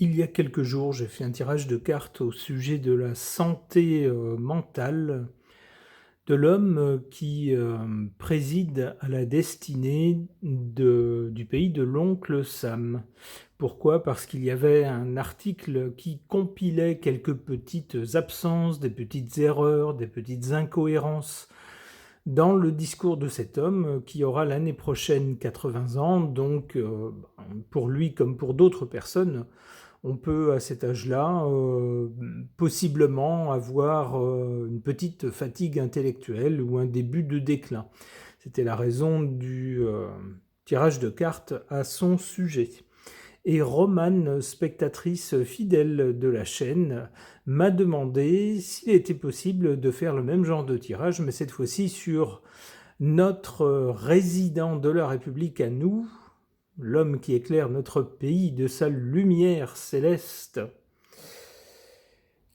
Il y a quelques jours, j'ai fait un tirage de cartes au sujet de la santé mentale de l'homme qui préside à la destinée du pays de l'oncle Sam. Pourquoi? Parce qu'il y avait un article qui compilait quelques petites absences, des petites erreurs, des petites incohérences dans le discours de cet homme qui aura l'année prochaine 80 ans. Donc pour lui comme pour d'autres personnes, on peut à cet âge-là possiblement avoir une petite fatigue intellectuelle ou un début de déclin. C'était la raison du tirage de cartes à son sujet. Et Romane, spectatrice fidèle de la chaîne, m'a demandé s'il était possible de faire le même genre de tirage, mais cette fois-ci sur notre résident de la République à nous, l'homme qui éclaire notre pays de sa lumière céleste,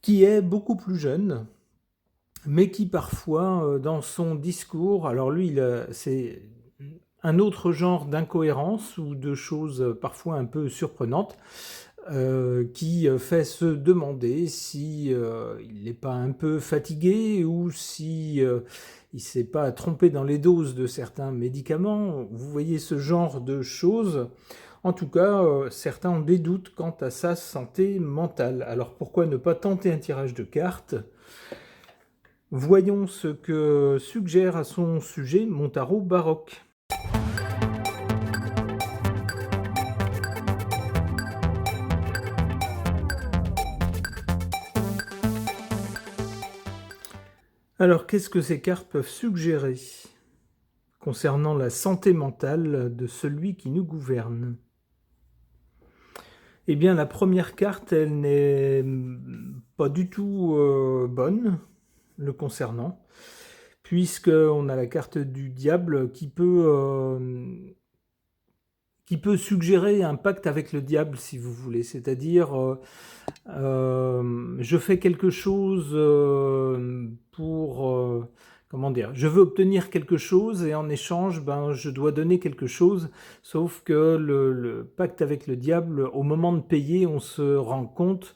qui est beaucoup plus jeune, mais qui parfois, dans son discours, alors lui, c'est un autre genre d'incohérence ou de choses parfois un peu surprenantes, qui fait se demander si il n'est pas un peu fatigué ou si il ne s'est pas trompé dans les doses de certains médicaments. Vous voyez ce genre de choses. En tout cas, certains ont des doutes quant à sa santé mentale. Alors pourquoi ne pas tenter un tirage de cartes? Voyons ce que suggère à son sujet mon tarot baroque. Alors, qu'est-ce que ces cartes peuvent suggérer concernant la santé mentale de celui qui nous gouverne? Eh bien, la première carte, elle n'est pas du tout bonne le concernant, puisqu'on a la carte du diable qui peut suggérer un pacte avec le diable, si vous voulez. C'est-à-dire, je fais quelque chose pour... comment dire? Je veux obtenir quelque chose et en échange, je dois donner quelque chose. Sauf que le pacte avec le diable, au moment de payer, on se rend compte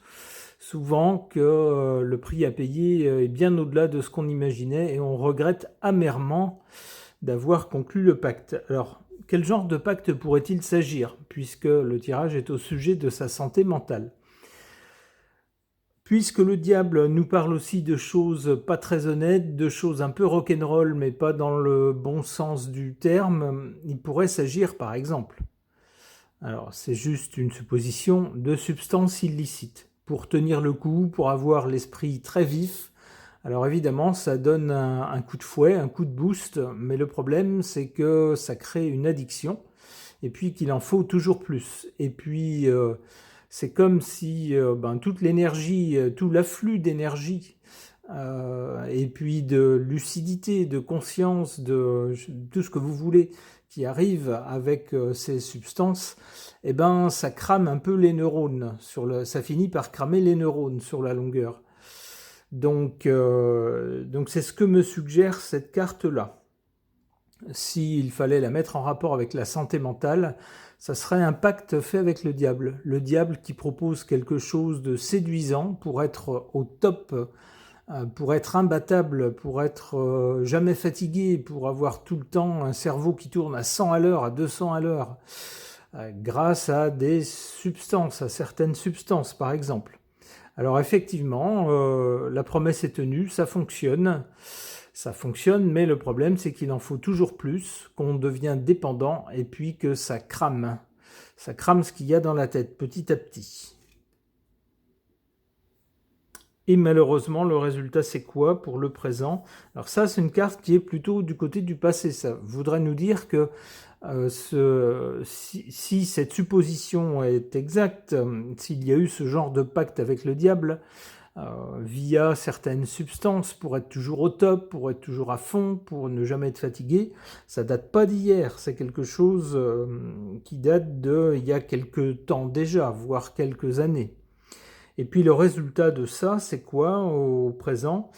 souvent que le prix à payer est bien au-delà de ce qu'on imaginait et on regrette amèrement d'avoir conclu le pacte. Alors, quel genre de pacte pourrait-il s'agir, puisque le tirage est au sujet de sa santé mentale? Puisque le diable nous parle aussi de choses pas très honnêtes, de choses un peu rock'n'roll, mais pas dans le bon sens du terme, il pourrait s'agir, par exemple, alors c'est juste une supposition, de substances illicites. Pour tenir le coup, pour avoir l'esprit très vif, alors évidemment, ça donne un coup de fouet, un coup de boost, mais le problème, c'est que ça crée une addiction, et puis qu'il en faut toujours plus. Et puis, c'est comme si toute l'énergie, tout l'afflux d'énergie, et puis de lucidité, de conscience, de tout ce que vous voulez, qui arrive avec ces substances, eh ben, ça crame un peu les neurones, ça finit par cramer les neurones sur la longueur. Donc c'est ce que me suggère cette carte-là. S'il fallait la mettre en rapport avec la santé mentale, ça serait un pacte fait avec le diable. Le diable qui propose quelque chose de séduisant pour être au top, pour être imbattable, pour être jamais fatigué, pour avoir tout le temps un cerveau qui tourne à 100 à l'heure, à 200 à l'heure, grâce à des substances, à certaines substances par exemple. Alors effectivement, la promesse est tenue, ça fonctionne, mais le problème c'est qu'il en faut toujours plus, qu'on devient dépendant et puis que ça crame ce qu'il y a dans la tête petit à petit. Et malheureusement, le résultat c'est quoi pour le présent? Alors ça, c'est une carte qui est plutôt du côté du passé. Ça voudrait nous dire que si cette supposition est exacte, s'il y a eu ce genre de pacte avec le diable, via certaines substances pour être toujours au top, pour être toujours à fond, pour ne jamais être fatigué, ça date pas d'hier, c'est quelque chose qui date d'il y a quelques temps déjà, voire quelques années. Et puis le résultat de ça, c'est quoi au présent?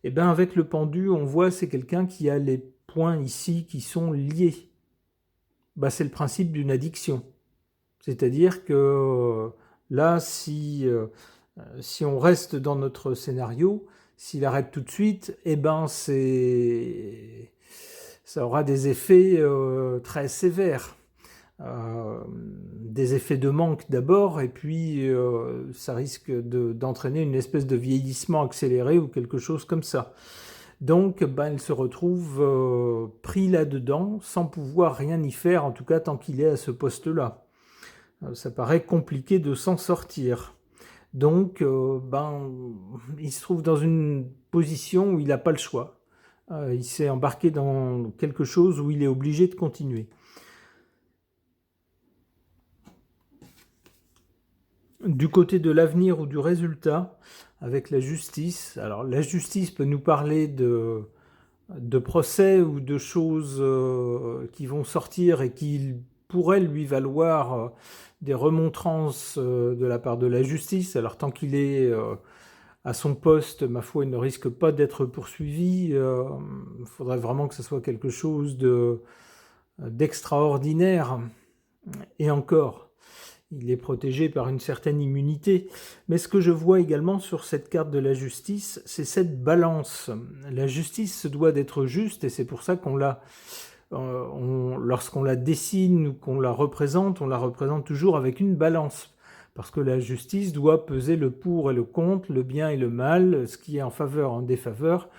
Eh bien avec le pendu, on voit c'est quelqu'un qui a les points ici qui sont liés. C'est le principe d'une addiction. C'est-à-dire que Là, si on reste dans notre scénario, s'il arrête tout de suite, eh ben ça aura des effets très sévères. Des effets de manque d'abord, et puis ça risque d'entraîner une espèce de vieillissement accéléré ou quelque chose comme ça. Donc il se retrouve pris là-dedans sans pouvoir rien y faire, en tout cas tant qu'il est à ce poste-là. Ça paraît compliqué de s'en sortir. Donc il se trouve dans une position où il n'a pas le choix. Il s'est embarqué dans quelque chose où il est obligé de continuer. Du côté de l'avenir ou du résultat, avec la justice, alors la justice peut nous parler de procès ou de choses qui vont sortir et qui pourraient lui valoir des remontrances de la part de la justice. Alors tant qu'il est à son poste, ma foi, il ne risque pas d'être poursuivi. Il faudrait vraiment que ce soit quelque chose d'extraordinaire. Et encore, il est protégé par une certaine immunité. Mais ce que je vois également sur cette carte de la justice, c'est cette balance. La justice se doit d'être juste, et c'est pour ça qu'on lorsqu'on la dessine ou qu'on la représente, on la représente toujours avec une balance. Parce que la justice doit peser le pour et le contre, le bien et le mal, ce qui est en faveur, en défaveur,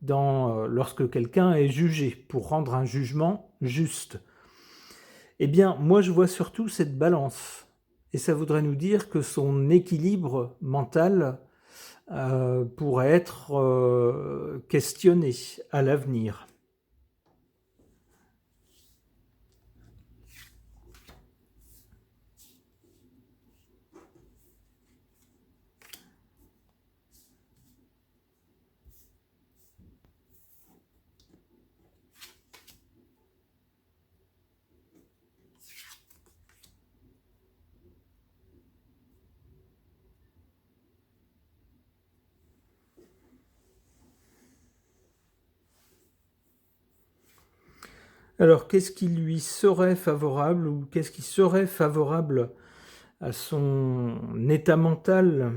lorsque quelqu'un est jugé, pour rendre un jugement juste. Eh bien, moi je vois surtout cette balance. Et ça voudrait nous dire que son équilibre mental pourrait être questionné à l'avenir. Alors, qu'est-ce qui lui serait favorable ou qu'est-ce qui serait favorable à son état mental?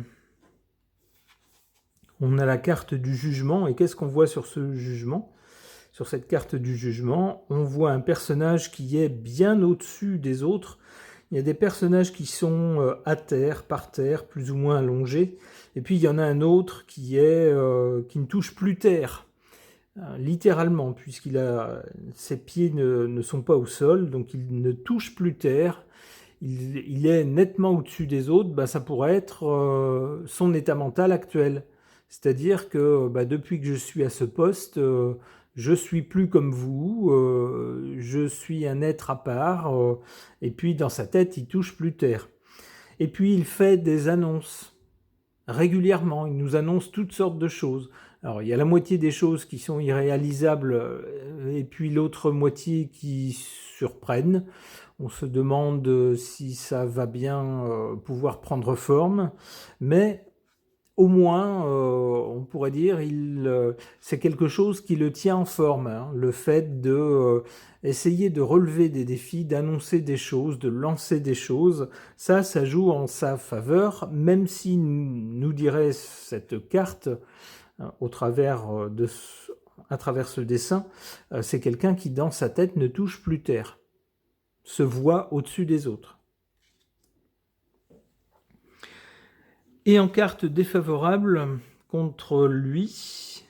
On a la carte du jugement, et qu'est-ce qu'on voit sur ce jugement? Sur cette carte du jugement, on voit un personnage qui est bien au-dessus des autres. Il y a des personnages qui sont à terre, par terre, plus ou moins allongés, et puis il y en a un autre qui ne touche plus terre. Littéralement, ses pieds ne sont pas au sol, donc il ne touche plus terre, il est nettement au-dessus des autres. Ça pourrait être son état mental actuel. C'est-à-dire que depuis que je suis à ce poste, je suis plus comme vous, je suis un être à part, et puis dans sa tête, il touche plus terre. Et puis il fait des annonces. Régulièrement, il nous annonce toutes sortes de choses. Alors, il y a la moitié des choses qui sont irréalisables, et puis l'autre moitié qui surprennent. On se demande si ça va bien pouvoir prendre forme, mais au moins, on pourrait dire, c'est quelque chose qui le tient en forme, hein, le fait de essayer de relever des défis, d'annoncer des choses, de lancer des choses. Ça joue en sa faveur, même si nous dirait cette carte à travers ce dessin, c'est quelqu'un qui dans sa tête ne touche plus terre, se voit au-dessus des autres. Et en carte défavorable contre lui,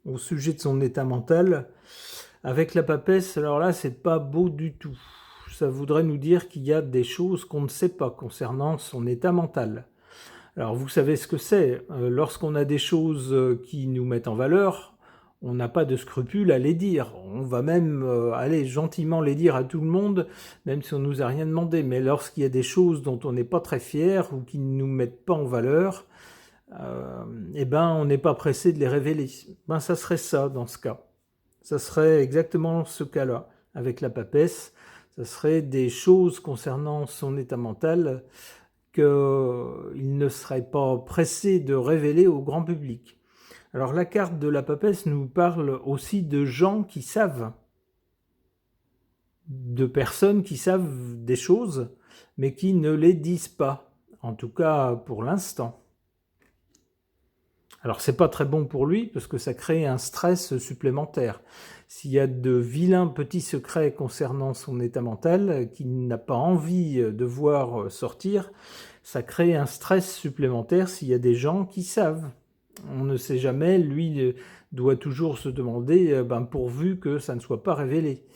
au sujet de son état mental, avec la papesse, alors là, c'est pas beau du tout. Ça voudrait nous dire qu'il y a des choses qu'on ne sait pas concernant son état mental. Alors vous savez ce que c'est, lorsqu'on a des choses qui nous mettent en valeur, on n'a pas de scrupule à les dire. On va même aller gentiment les dire à tout le monde, même si on nous a rien demandé. Mais lorsqu'il y a des choses dont on n'est pas très fier ou qui ne nous mettent pas en valeur, on n'est pas pressé de les révéler. Ça serait ça dans ce cas. Ça serait exactement ce cas-là avec la papesse. Ça serait des choses concernant son état mental qu'il ne serait pas pressé de révéler au grand public. Alors la carte de la papesse nous parle aussi de gens qui savent, de personnes qui savent des choses, mais qui ne les disent pas. en tout cas pour l'instant. Alors c'est pas très bon pour lui parce que ça crée un stress supplémentaire. S'il y a de vilains petits secrets concernant son état mental qu'il n'a pas envie de voir sortir, ça crée un stress supplémentaire s'il y a des gens qui savent. On ne sait jamais, lui doit toujours se demander, pourvu que ça ne soit pas révélé.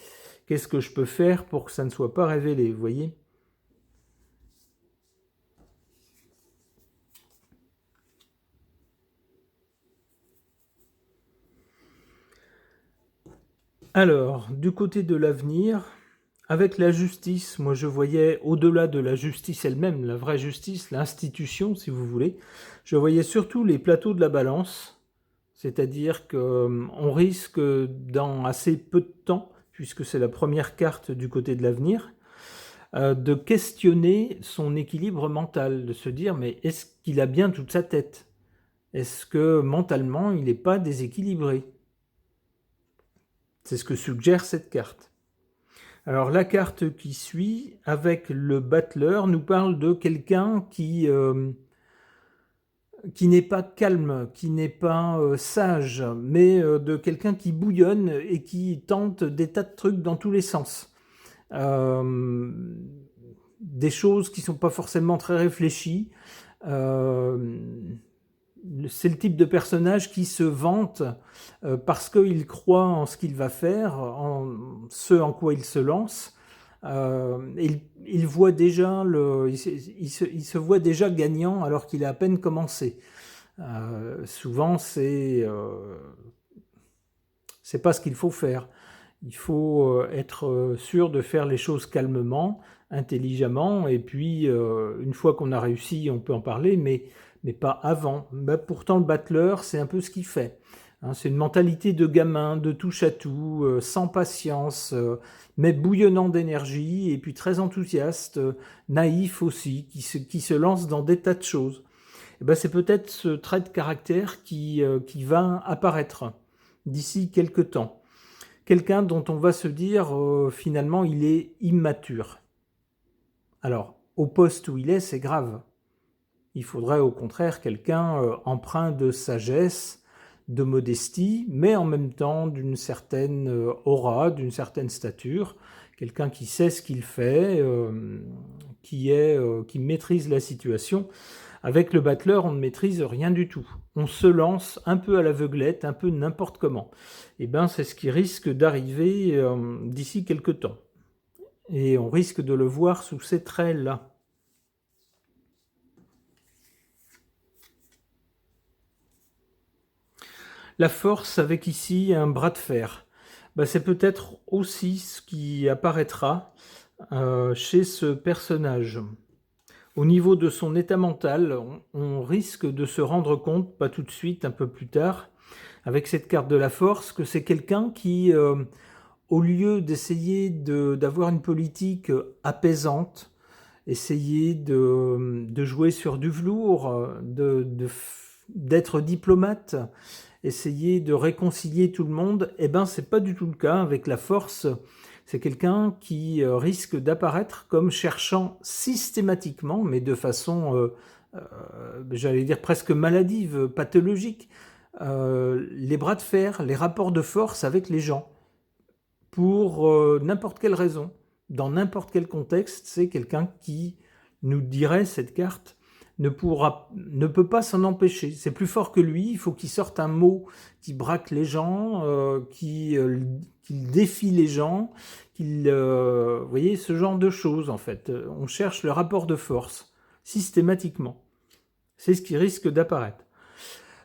Qu'est-ce que je peux faire pour que ça ne soit pas révélé, vous voyez ? Alors, du côté de l'avenir, avec la justice, moi je voyais au-delà de la justice elle-même, la vraie justice, l'institution si vous voulez, je voyais surtout les plateaux de la balance, c'est-à-dire qu'on risque dans assez peu de temps, puisque c'est la première carte du côté de l'avenir, de questionner son équilibre mental, de se dire mais est-ce qu'il a bien toute sa tête? Est-ce que mentalement il n'est pas déséquilibré? C'est ce que suggère cette carte. Alors la carte qui suit, avec le battleur, nous parle de quelqu'un qui n'est pas calme, qui n'est pas sage, mais de quelqu'un qui bouillonne et qui tente des tas de trucs dans tous les sens. Des choses qui ne sont pas forcément très réfléchies. C'est le type de personnage qui se vante parce qu'il croit en ce qu'il va faire, en ce en quoi il se lance. Il voit déjà il se voit déjà gagnant alors qu'il a à peine commencé. Souvent, c'est pas ce qu'il faut faire. Il faut être sûr de faire les choses calmement, intelligemment, et puis une fois qu'on a réussi, on peut en parler, mais pas avant. Pourtant, le battleur, c'est un peu ce qu'il fait. Hein, c'est une mentalité de gamin, de touche à tout, sans patience, mais bouillonnant d'énergie, et puis très enthousiaste, naïf aussi, qui se lance dans des tas de choses. Et c'est peut-être ce trait de caractère qui va apparaître d'ici quelques temps. Quelqu'un dont on va se dire finalement il est immature. Alors, au poste où il est, c'est grave. Il faudrait au contraire quelqu'un empreint de sagesse, de modestie, mais en même temps d'une certaine aura, d'une certaine stature, quelqu'un qui sait ce qu'il fait, qui maîtrise la situation. Avec le battleur, on ne maîtrise rien du tout. On se lance un peu à l'aveuglette, un peu n'importe comment. Et c'est ce qui risque d'arriver d'ici quelques temps. Et on risque de le voir sous ces traits-là. La force avec ici un bras de fer. C'est peut-être aussi ce qui apparaîtra chez ce personnage. Au niveau de son état mental, on risque de se rendre compte, pas tout de suite, un peu plus tard, avec cette carte de la force, que c'est quelqu'un qui, au lieu d'essayer d'avoir une politique apaisante, essayer de jouer sur du velours, d'être diplomate, essayer de réconcilier tout le monde, c'est pas du tout le cas avec la force. C'est quelqu'un qui risque d'apparaître comme cherchant systématiquement, mais de façon, j'allais dire presque maladive, pathologique, les bras de fer, les rapports de force avec les gens, pour n'importe quelle raison, dans n'importe quel contexte. C'est quelqu'un qui, nous dirait cette carte, ne peut pas s'en empêcher. C'est plus fort que lui, il faut qu'il sorte un mot qui braque les gens, qu'il défie les gens, vous voyez, ce genre de choses en fait. On cherche le rapport de force, systématiquement. C'est ce qui risque d'apparaître.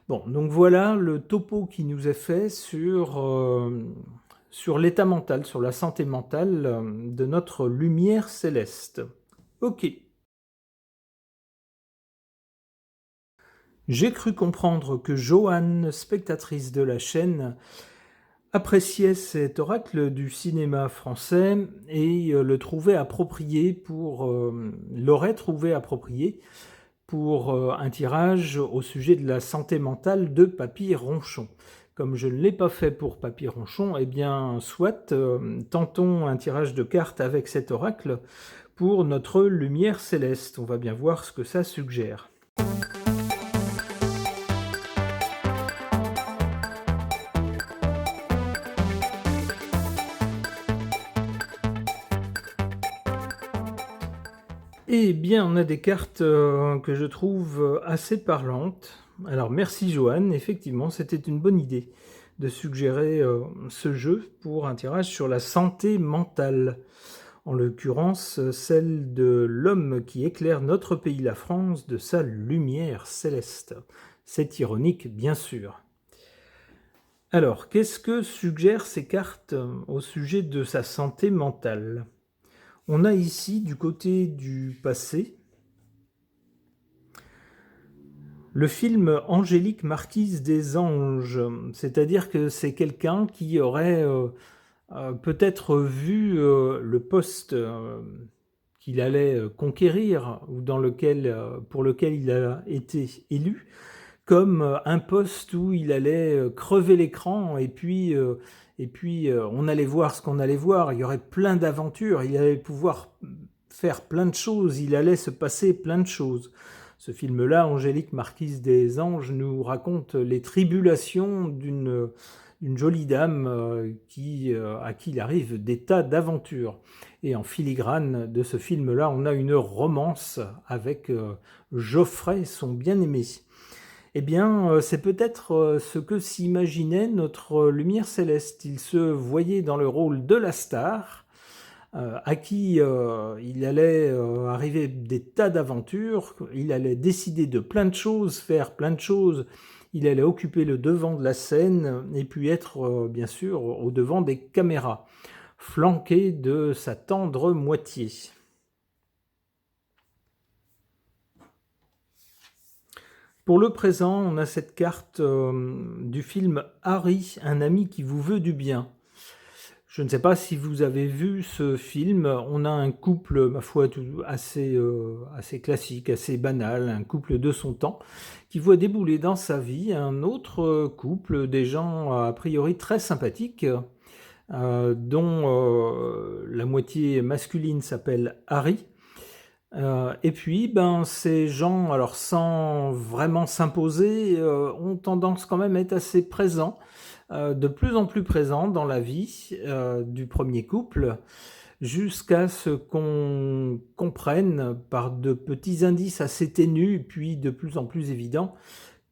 Bon, donc voilà le topo qui nous est fait sur l'état mental, sur la santé mentale de notre lumière céleste. Ok. J'ai cru comprendre que Joanne, spectatrice de la chaîne, appréciait cet oracle du cinéma français et l'aurait trouvé approprié pour un tirage au sujet de la santé mentale de Papy Ronchon. Comme je ne l'ai pas fait pour Papy Ronchon, soit tentons un tirage de cartes avec cet oracle pour notre lumière céleste. On va bien voir ce que ça suggère. Eh bien, on a des cartes que je trouve assez parlantes. Alors, merci Johan, effectivement, c'était une bonne idée de suggérer ce jeu pour un tirage sur la santé mentale. En l'occurrence, celle de l'homme qui éclaire notre pays, la France, de sa lumière céleste. C'est ironique, bien sûr. Alors, qu'est-ce que suggèrent ces cartes au sujet de sa santé mentale ? On a ici, du côté du passé, le film Angélique Marquise des Anges, c'est-à-dire que c'est quelqu'un qui aurait peut-être vu le poste qu'il allait conquérir ou pour lequel il a été élu comme un poste où il allait crever l'écran et puis on allait voir ce qu'on allait voir, il y aurait plein d'aventures, il allait pouvoir faire plein de choses, il allait se passer plein de choses. Ce film-là, Angélique Marquise des Anges, nous raconte les tribulations d'une jolie dame à qui il arrive des tas d'aventures. Et en filigrane de ce film-là, on a une romance avec Geoffrey, son bien-aimé. Eh bien, c'est peut-être ce que s'imaginait notre lumière céleste. Il se voyait dans le rôle de la star, à qui il allait arriver des tas d'aventures, il allait décider de plein de choses, faire plein de choses, il allait occuper le devant de la scène et puis être, bien sûr, au devant des caméras, flanqué de sa tendre moitié. Pour le présent, on a cette carte du film Harry, un ami qui vous veut du bien. Je ne sais pas si vous avez vu ce film. On a un couple, ma foi, assez classique, assez banal, un couple de son temps, qui voit débouler dans sa vie un autre couple, des gens a priori très sympathiques, dont la moitié masculine s'appelle Harry. Et puis, ces gens, alors sans vraiment s'imposer, ont tendance quand même à être assez présents, de plus en plus présents dans la vie du premier couple, jusqu'à ce qu'on comprenne par de petits indices assez ténus, puis de plus en plus évidents,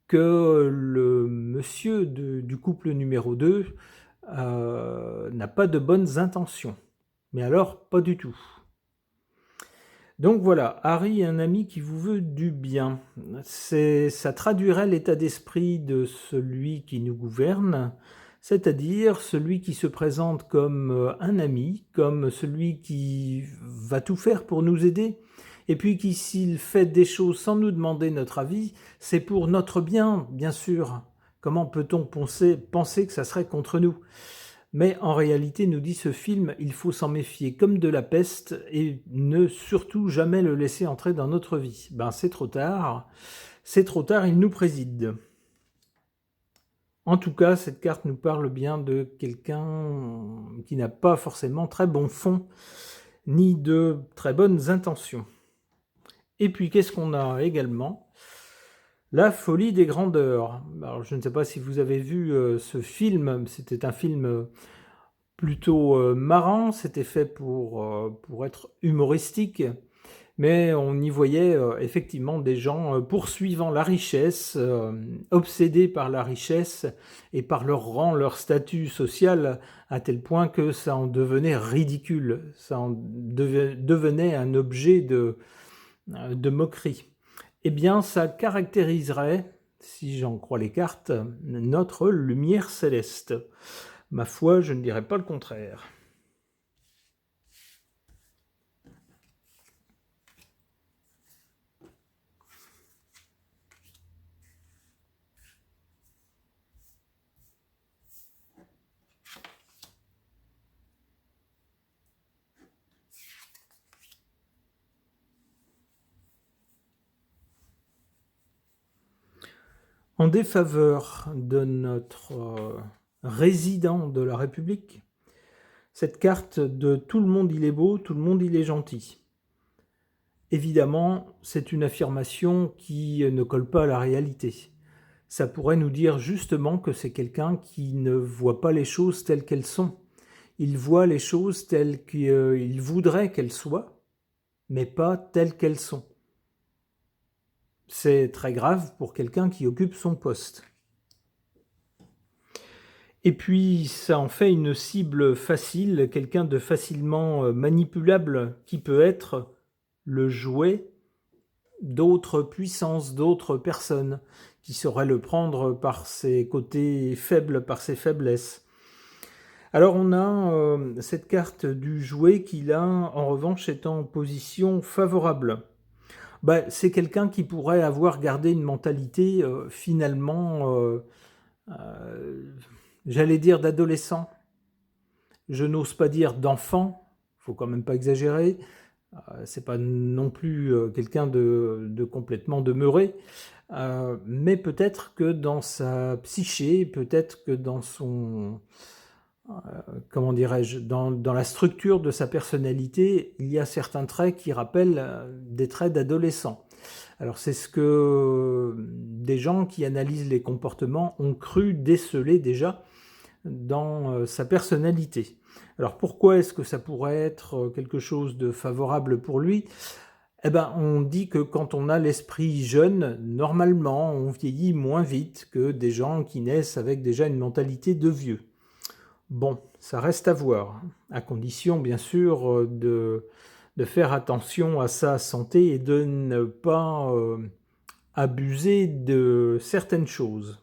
que le monsieur du couple numéro 2 n'a pas de bonnes intentions. Mais alors, pas du tout. Donc voilà, Harry, un ami qui vous veut du bien. Ça traduirait l'état d'esprit de celui qui nous gouverne, c'est-à-dire celui qui se présente comme un ami, comme celui qui va tout faire pour nous aider, et puis qui, s'il fait des choses sans nous demander notre avis, c'est pour notre bien, bien sûr. Comment peut-on penser que ça serait contre nous ? Mais en réalité, nous dit ce film, il faut s'en méfier comme de la peste et ne surtout jamais le laisser entrer dans notre vie. C'est trop tard, il nous préside. En tout cas, cette carte nous parle bien de quelqu'un qui n'a pas forcément très bon fond, ni de très bonnes intentions. Et puis, qu'est-ce qu'on a également ? La folie des grandeurs. Alors, je ne sais pas si vous avez vu ce film, c'était un film plutôt marrant, c'était fait pour être humoristique, mais on y voyait effectivement des gens poursuivant la richesse, obsédés par la richesse et par leur rang, leur statut social, à tel point que ça en devenait ridicule, ça en devenait un objet de moquerie. Eh bien, ça caractériserait, si j'en crois les cartes, notre lumière céleste. Ma foi, je ne dirais pas le contraire. En défaveur de notre résident de la République, cette carte de tout le monde il est beau, tout le monde il est gentil. Évidemment, c'est une affirmation qui ne colle pas à la réalité. Ça pourrait nous dire justement que c'est quelqu'un qui ne voit pas les choses telles qu'elles sont. Il voit les choses telles qu'il voudrait qu'elles soient, mais pas telles qu'elles sont. C'est très grave pour quelqu'un qui occupe son poste. Et puis, ça en fait une cible facile, quelqu'un de facilement manipulable, qui peut être le jouet d'autres puissances, d'autres personnes, qui sauraient le prendre par ses côtés faibles, par ses faiblesses. Alors on a cette carte du jouet qui là, en revanche, est en position favorable. C'est quelqu'un qui pourrait avoir gardé une mentalité finalement, j'allais dire d'adolescent. Je n'ose pas dire d'enfant, faut quand même pas exagérer. C'est pas non plus quelqu'un de complètement demeuré, mais peut-être que dans sa psyché, peut-être que dans son, comment dirais-je, dans la structure de sa personnalité, il y a certains traits qui rappellent des traits d'adolescent. Alors c'est ce que des gens qui analysent les comportements ont cru déceler déjà dans sa personnalité. Alors pourquoi est-ce que ça pourrait être quelque chose de favorable pour lui ? On dit que quand on a l'esprit jeune, normalement, on vieillit moins vite que des gens qui naissent avec déjà une mentalité de vieux. Bon, ça reste à voir, à condition bien sûr de faire attention à sa santé et de ne pas abuser de certaines choses.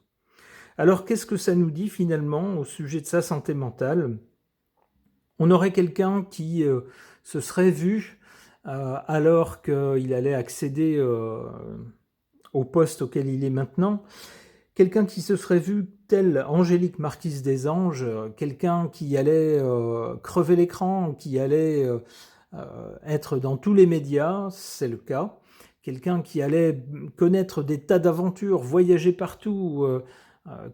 Alors qu'est-ce que ça nous dit finalement au sujet de sa santé mentale ? On aurait quelqu'un qui se serait vu alors qu'il allait accéder au poste auquel il est maintenant, quelqu'un qui se serait vu tel Angélique Marquise des Anges, quelqu'un qui allait crever l'écran, qui allait être dans tous les médias, c'est le cas, quelqu'un qui allait connaître des tas d'aventures, voyager partout,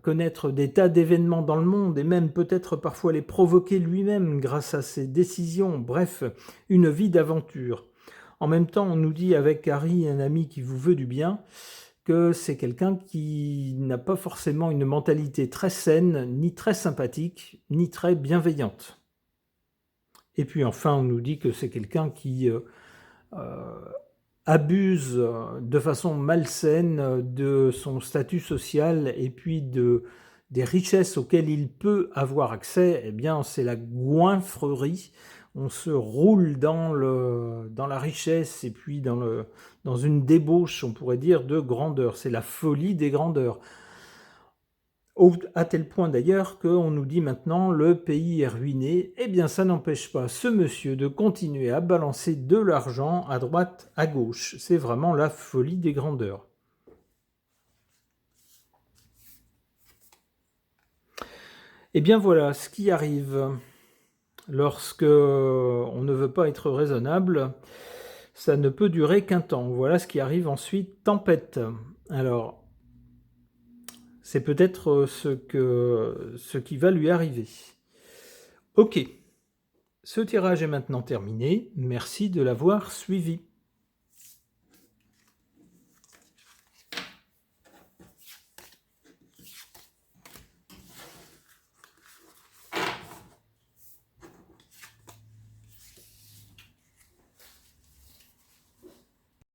connaître des tas d'événements dans le monde et même peut-être parfois les provoquer lui-même grâce à ses décisions, bref, une vie d'aventure. En même temps, on nous dit avec Harry, un ami qui vous veut du bien, que c'est quelqu'un qui n'a pas forcément une mentalité très saine, ni très sympathique, ni très bienveillante. Et puis enfin, on nous dit que c'est quelqu'un qui abuse de façon malsaine de son statut social et puis des richesses auxquelles il peut avoir accès. Eh bien, c'est la goinfrerie. On se roule dans la richesse et puis dans une débauche, on pourrait dire, de grandeur. C'est la folie des grandeurs. À tel point d'ailleurs qu'on nous dit maintenant le pays est ruiné. Eh bien, ça n'empêche pas ce monsieur de continuer à balancer de l'argent à droite, à gauche. C'est vraiment la folie des grandeurs. Eh bien voilà ce qui arrive lorsque on ne veut pas être raisonnable. Ça ne peut durer qu'un temps. Voilà ce qui arrive ensuite, tempête. Alors, c'est peut-être ce qui va lui arriver. Ok, ce tirage est maintenant terminé. Merci de l'avoir suivi.